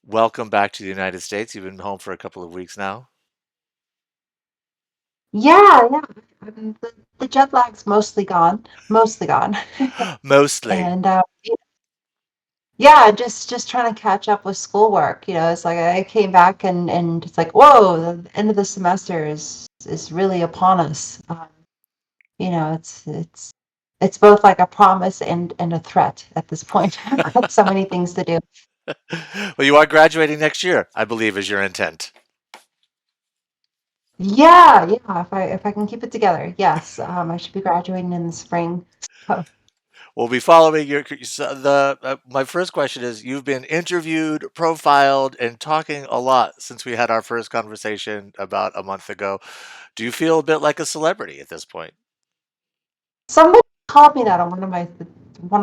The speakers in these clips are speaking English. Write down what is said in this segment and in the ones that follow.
welcome back to the United States. You've been home for a couple of weeks now. Yeah, yeah. The jet lag's mostly gone, mostly gone. Mostly. And yeah, just trying to catch up with schoolwork. It's like I came back and it's like, whoa, the end of the semester is really upon us. It's both like a promise and a threat at this point. I've got so many things to do. Well, you are graduating next year, I believe, is your intent. Yeah, yeah. If I can keep it together, yes. I should be graduating in the spring. So, We'll be following your so my first question is you've been interviewed, profiled, and talking a lot since we had our first conversation about a month ago. Do you feel a bit like a celebrity at this point? somebody called me that on one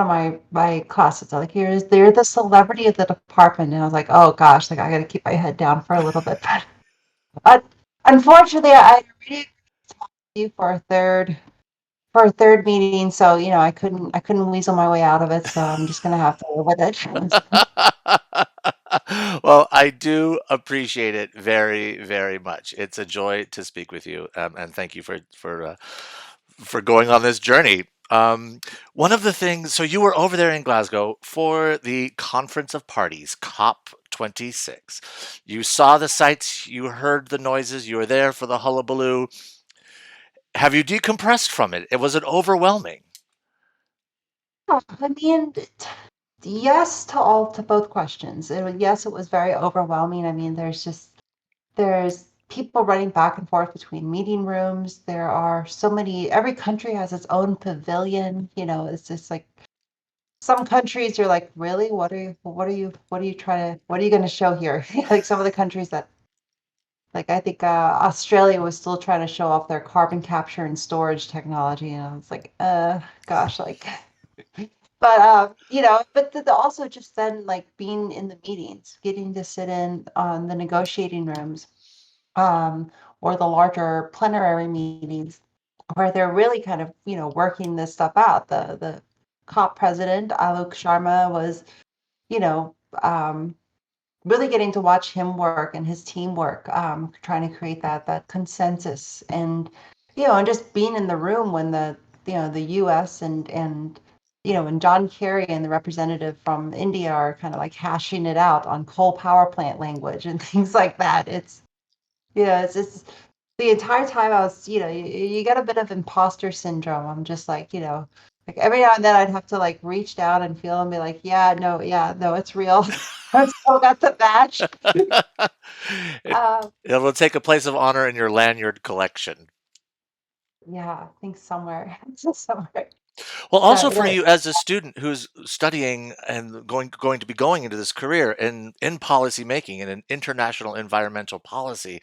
of my classes. They're like, they're the celebrity of the department, and I was like, oh gosh, like I got to keep my head down for a little bit. But unfortunately, I already you for a third meeting, so I couldn't weasel my way out of it. So I'm just gonna have to live with it. Well, I do appreciate it very, very much. It's a joy to speak with you, and thank you for going on this journey. One of the things, so you were over there in Glasgow for the Conference of Parties, COP26. You saw the sights, you heard the noises, you were there for the hullabaloo. Have you decompressed from it? Was it overwhelming? I mean, yes to both questions. Yes, it was very overwhelming. I mean, there's people running back and forth between meeting rooms. There are so many, every country has its own pavilion. It's just like some countries you're like, really? What are you going to show here? Like some of the countries that, like I think Australia was still trying to show off their carbon capture and storage technology. And I was like, gosh, like, but also just then like being in the meetings, getting to sit in on the negotiating rooms um, or the larger plenary meetings where they're really kind of, working this stuff out. The COP president, Alok Sharma, was, you know, um, really getting to watch him work and his team work, trying to create that consensus and just being in the room when the US and John Kerry and the representative from India are kind of like hashing it out on coal power plant language and things like that. It's just the entire time I was, you get a bit of imposter syndrome. I'm just like every now and then I'd have to like reach down and feel and be like, yeah, no, it's real. I still got the badge. it, Um, it will take a place of honor in your lanyard collection. yeah, I think somewhere, somewhere Well, also that for that you as a student who's studying and going to be going into this career in policy making and in international environmental policy,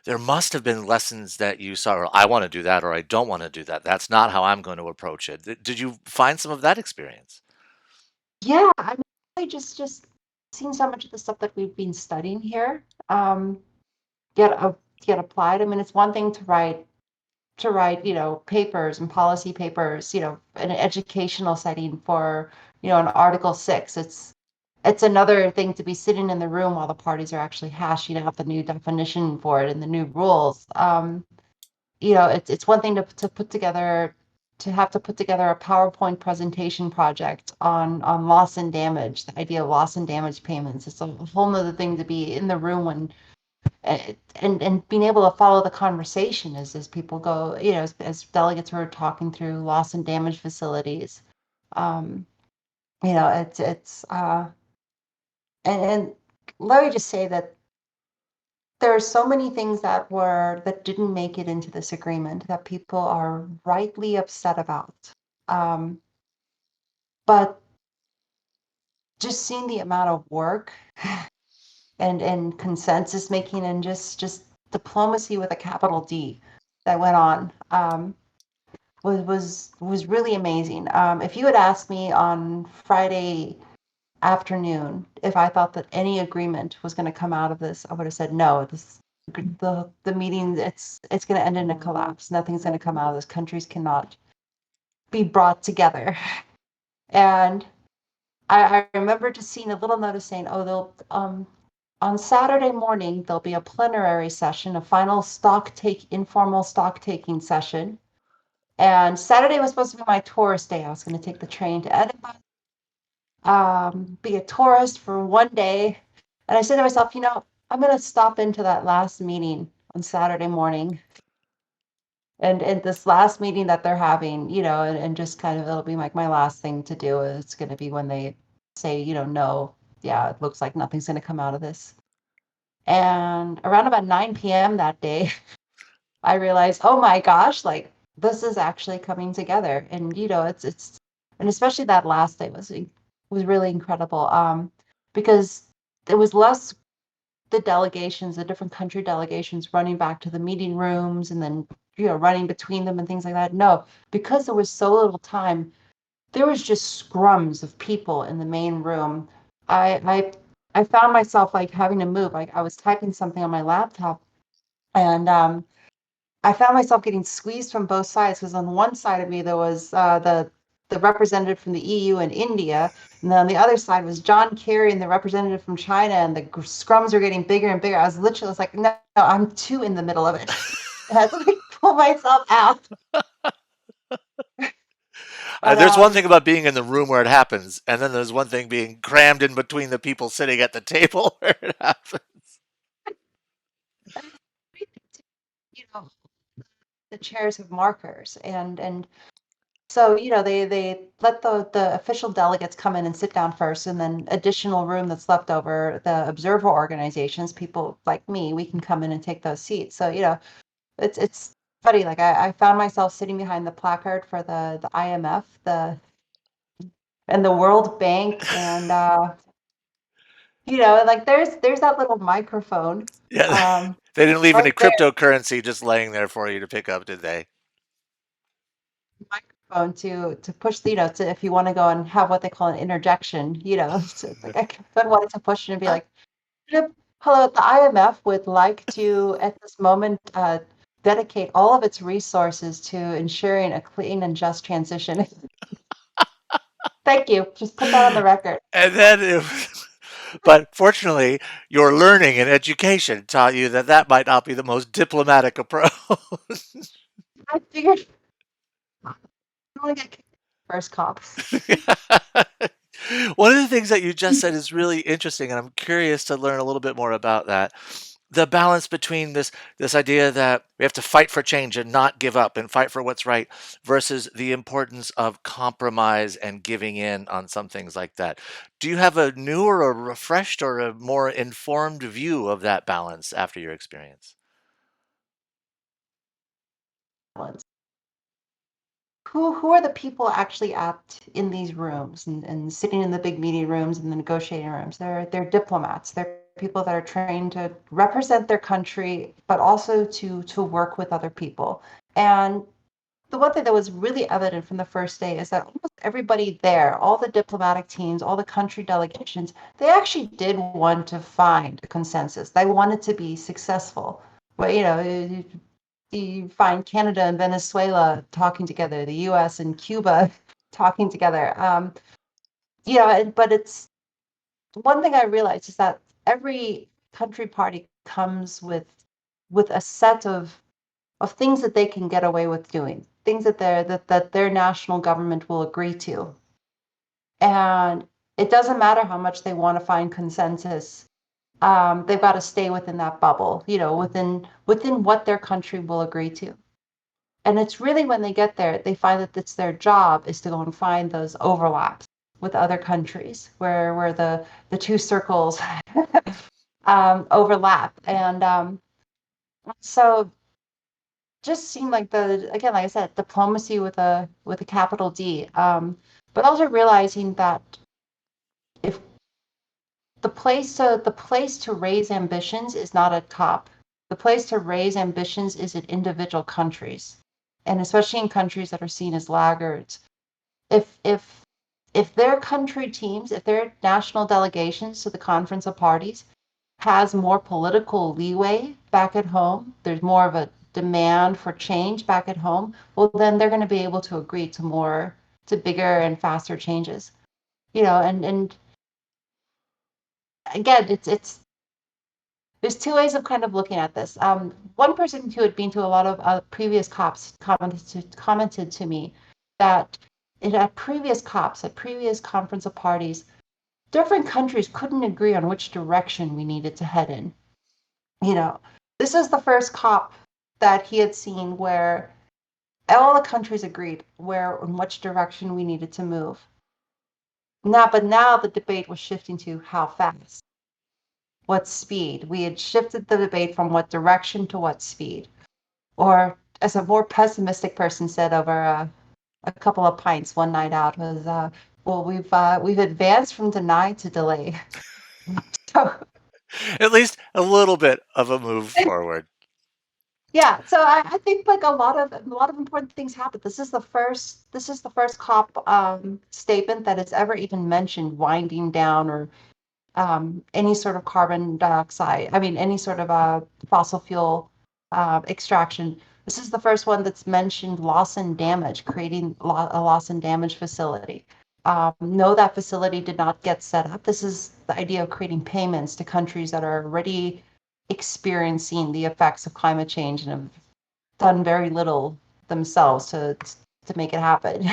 there must have been lessons that you saw, or I want to do that, or I don't want to do that. That's not how I'm going to approach it. Did you find some of that experience? yeah, I mean, I just seeing so much of the stuff that we've been studying here, get a get applied. I mean, it's one thing to write, papers and policy papers, in an educational setting for, an Article 6. It's another thing to be sitting in the room while the parties are actually hashing out the new definition for it and the new rules. It's one thing to have to put together a PowerPoint presentation project on loss and damage, the idea of loss and damage payments. It's a whole nother thing to be in the room when and being able to follow the conversation as people go, as delegates were talking through loss and damage facilities. Um, it's and let me just say that there are so many things that didn't make it into this agreement that people are rightly upset about. Um, but just seeing the amount of work and consensus making and just diplomacy with a capital D that went on. Was really amazing. If you had asked me on Friday afternoon if I thought that any agreement was going to come out of this, I would have said no. The meeting, it's going to end in a collapse. Nothing's going to come out of this. Countries cannot be brought together. And I remember just seeing a little notice saying, "Oh, they'll On Saturday morning, there'll be a plenary session, a final informal stock taking session. And Saturday was supposed to be my tourist day. I was going to take the train to Edinburgh, be a tourist for one day. And I said to myself, I'm going to stop into that last meeting on Saturday morning and this last meeting that they're having, and just kind of it'll be like my last thing to do. It's going to be when they say, no, yeah, it looks like nothing's going to come out of this. And around about 9 p.m. that day, I realized, oh my gosh, like this is actually coming together. And it's and especially that last day was really incredible. Because it was less the different country delegations running back to the meeting rooms and then running between them and things like that. No, because there was so little time, there was just scrums of people in the main room. I I found myself like having to move. Like I was typing something on my laptop and I found myself getting squeezed from both sides because on one side of me there was the representative from the EU and India, and then on the other side was John Kerry and the representative from China, and the scrums are getting bigger and bigger. I was like, no, no, I'm too in the middle of it. I had to like pull myself out. But There's one thing about being in the room where it happens, and then there's one thing being crammed in between the people sitting at the table where it happens. you know, the chairs have markers, and so, they let the official delegates come in and sit down first, and then additional room that's left over, the observer organizations, people like me, we can come in and take those seats. So, it's funny. Like I found myself sitting behind the placard for the IMF, and the World Bank, and like there's that little microphone Yeah, um they didn't leave any right there. cryptocurrency just laying there for you to pick up, did they? Microphone to push the, to if you want to go and have what they call an interjection, so it's like I could wanted to push it and be like, "Yep, hello, the IMF would like to at this moment dedicate all of its resources to ensuring a clean and just transition." Thank you. Just put that on the record. And then, but fortunately, your learning and education taught you that that might not be the most diplomatic approach. I figured I only get kicked first cop. One of the things that you just said is really interesting, and I'm curious to learn a little bit more about that. The balance between this idea that we have to fight for change and not give up and fight for what's right versus the importance of compromise and giving in on some things like that. Do you have a new or a refreshed or a more informed view of that balance after your experience? Who are the people actually at in these rooms and sitting in the big meeting rooms and the negotiating rooms? They're diplomats. They're people that are trained to represent their country, but also to work with other people. And the one thing that was really evident from the first day is that almost everybody there, all the diplomatic teams, all the country delegations, they actually did want to find a consensus. They wanted to be successful. Well, you find Canada and Venezuela talking together, the US and Cuba talking together. But it's one thing I realized is that every country party comes with a set of things that they can get away with doing, things that their national government will agree to. And it doesn't matter how much they want to find consensus. They've got to stay within that bubble, within what their country will agree to. And it's really when they get there, they find that it's their job is to go and find those overlaps with other countries where the two circles overlap. And so just seemed like again, like I said, diplomacy with a capital D. But also realizing that if the place to raise ambitions is not at top. The place to raise ambitions is in individual countries, and especially in countries that are seen as laggards. If if if their country teams, if their national delegations to the Conference of Parties has more political leeway back at home, there's more of a demand for change back at home, well, then they're going to be able to agree to bigger and faster changes. And again, it's there's two ways of kind of looking at this. One person who had been to a lot of previous COPs commented to me that at previous COPs, at previous conference of parties, different countries couldn't agree on which direction we needed to head in. You know, this is the first COP that he had seen where all the countries agreed where in which direction we needed to move. But now the debate was shifting to how fast, what speed. We had shifted the debate from what direction to what speed. Or as a more pessimistic person said over a couple of pints one night out was, well, we've advanced from deny to delay. So At least a little bit of a move forward. yeah, so I think like a lot of important things happened. This is the first COP statement that has ever even mentioned winding down or any sort of carbon dioxide. I mean, any sort of fossil fuel extraction. This is the first one that's mentioned loss and damage, creating a loss and damage facility. No, that facility did not get set up. This is the idea of creating payments to countries that are already experiencing the effects of climate change and have done very little themselves to make it happen.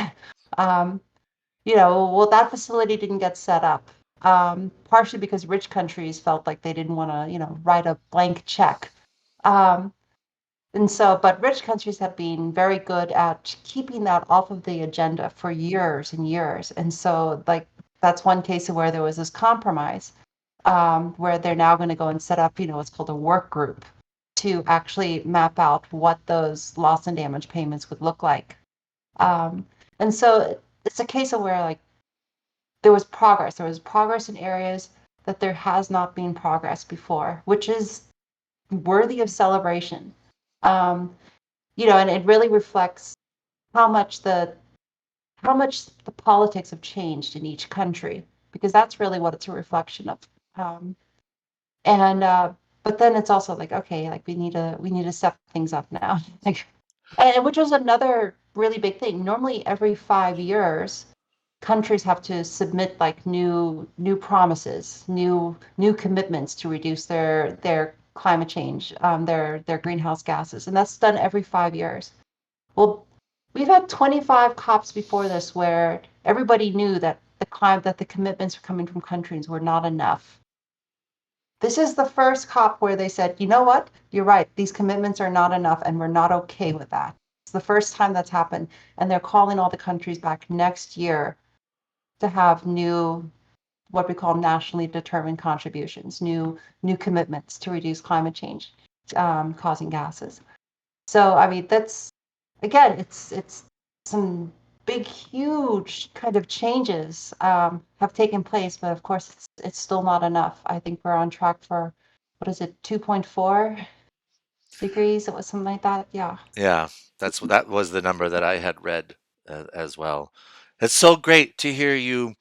um, well, that facility didn't get set up, partially because rich countries felt like they didn't want to, write a blank check. Um, but rich countries have been very good at keeping that off of the agenda for years and years. And so, like, that's one case where there was this compromise, where they're now going to go and set up, what's called a work group to actually map out what those loss and damage payments would look like. Um, and so it's a case of where, like, there was progress. There was progress in areas that there has not been progress before, which is worthy of celebration. Um, and it really reflects how much the how much the politics have changed in each country, because that's really what it's a reflection of. Um, and But then it's also like, okay, like we need to step things up now. Like, and which was another really big thing. Normally, every 5 years, countries have to submit like new promises, new commitments to reduce their climate change, their greenhouse gases, and that's done every 5 years. Well, we've had 25 COPs before this where everybody knew that the commitments coming from countries were not enough. This is the first COP where they said, you know what? You're right. These commitments are not enough, and we're not okay with that. It's the first time that's happened. And they're calling all the countries back next year to have new, what we call nationally determined contributions, new commitments to reduce climate change causing gases. So, I mean, that's again, it's some big, huge kind of changes have taken place, but of course, it's still not enough. I think we're on track for what is it, 2.4 degrees? It was something like that. Yeah. Yeah, that was the number that I had read as well. It's so great to hear you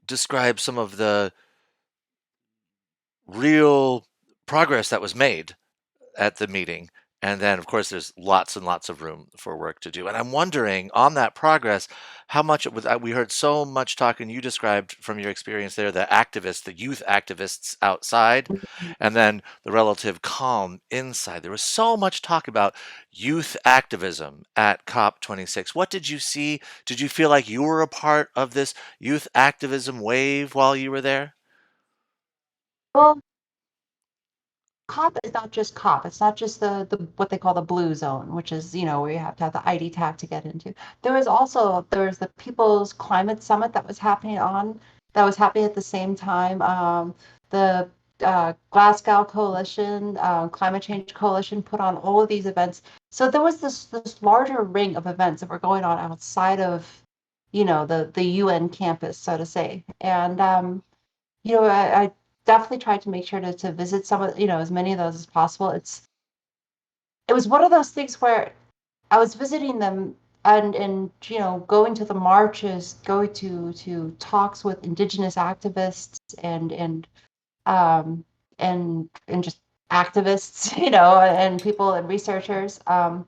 describe some of the real progress that was made at the meeting. And then, of course, there's lots and lots of room for work to do. And I'm wondering on that progress, how much it was. We heard so much talk, and you described from your experience there the activists, the youth activists outside, and then the relative calm inside. There was so much talk about youth activism at COP26. What did you see? Did you feel like you were a part of this youth activism wave while you were there? Well, COP is not just COP. It's not just the what they call the blue zone, which is, where you have to have the ID tag to get into. There was the People's Climate Summit that was happening at the same time. The Glasgow Coalition, Climate Change Coalition put on all of these events. So there was this larger ring of events that were going on outside of, the UN campus, so to say. And I definitely tried to make sure to visit some of, as many of those as possible. It was one of those things where I was visiting them and going to the marches, going to talks with indigenous activists um and just activists, and people and researchers. And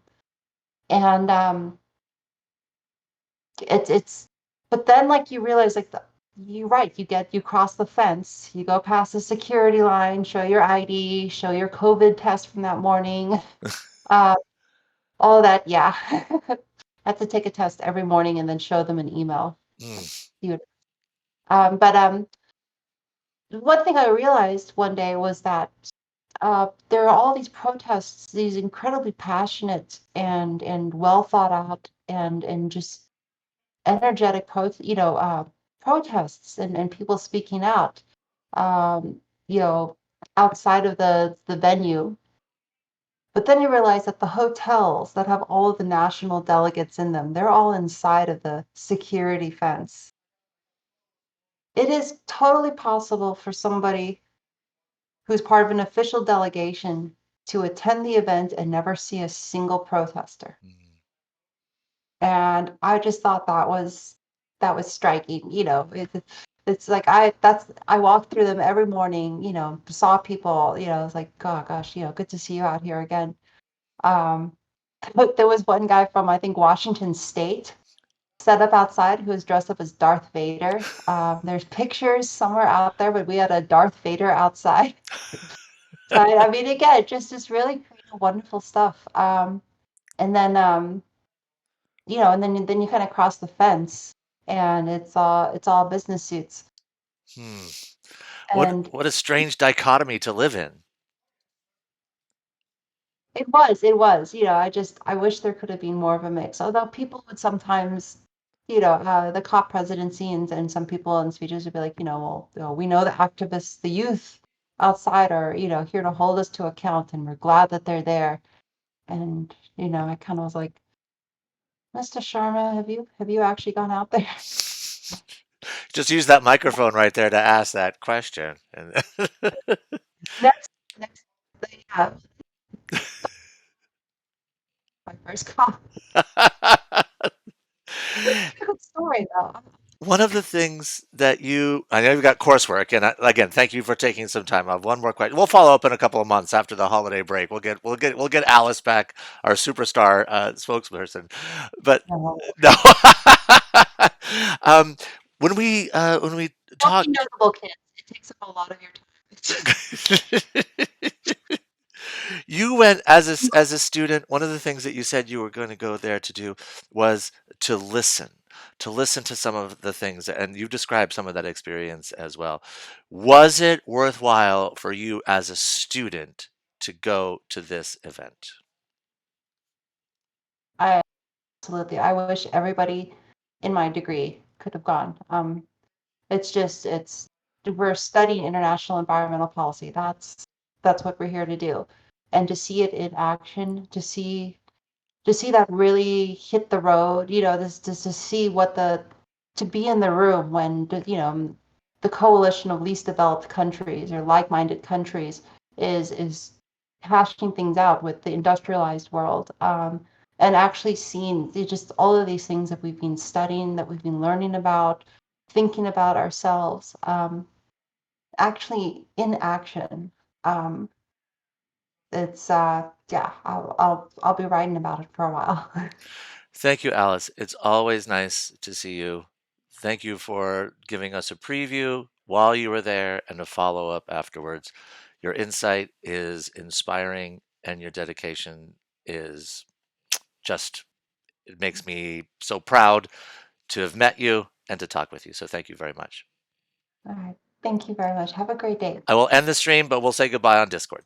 it's but then like you realize like you're right. You cross the fence, you go past the security line, show your ID, show your COVID test from that morning, uh, all that. Yeah, I have to take a test every morning and then show them an email. Mm, You, but one thing I realized one day was that there are all these protests, these incredibly passionate and well thought out and just energetic protests and people speaking out, um, you know, outside of the venue. But then you realize that the hotels that have all of the national delegates in them, they're all inside of the security fence. It is totally possible for somebody who's part of an official delegation to attend the event and never see a single protester. mm, And I just thought that was striking. It's like I walked through them every morning, saw people, it's like, oh gosh, good to see you out here again. Um, but there was one guy from, I think, Washington State set up outside who was dressed up as Darth Vader. There's pictures somewhere out there, but we had a Darth Vader outside. So I mean, again, just really creative, wonderful stuff. And then and then you kind of cross the fence, and it's all business suits. hmm. And What a strange dichotomy to live in. it was. I wish there could have been more of a mix. Although people would sometimes, the COP presidency and some people in speeches would be like, well, we know the activists, the youth outside are, here to hold us to account, and we're glad that they're there. And I kind of was like, Mr. Sharma, have you actually gone out there? Just use that microphone right there to ask that question. And Next, yeah, my first COP. It's a good story though. one of the things that I know you've got coursework, and again, thank you for taking some time. I have one more question. We'll follow up in a couple of months after the holiday break. We'll get Alice back, our superstar spokesperson. But No. no, um, when we Don't talk. be notable, kids. It takes up a lot of your time. It's just You went as a student. One of the things that you said you were going to go there to do was to listen, to listen to some of the things, and you described some of that experience as well. Was it worthwhile for you as a student to go to this event? I absolutely. I wish everybody in my degree could have gone. It's we're studying international environmental policy. That's what we're here to do. And to see it in action, to see that really hit the road, this just to see to be in the room when the coalition of least developed countries or like-minded countries is hashing things out with the industrialized world, and actually seeing just all of these things that we've been studying, that we've been learning about, thinking about ourselves, actually in action. Um, it's yeah, I'll be writing about it for a while. Thank you, Alice. It's always nice to see you. Thank you for giving us a preview while you were there and a follow up afterwards. Your insight is inspiring, and your dedication is just, it makes me so proud to have met you and to talk with you. So thank you very much. All right. Thank you very much. Have a great day. I will end the stream, but we'll say goodbye on Discord.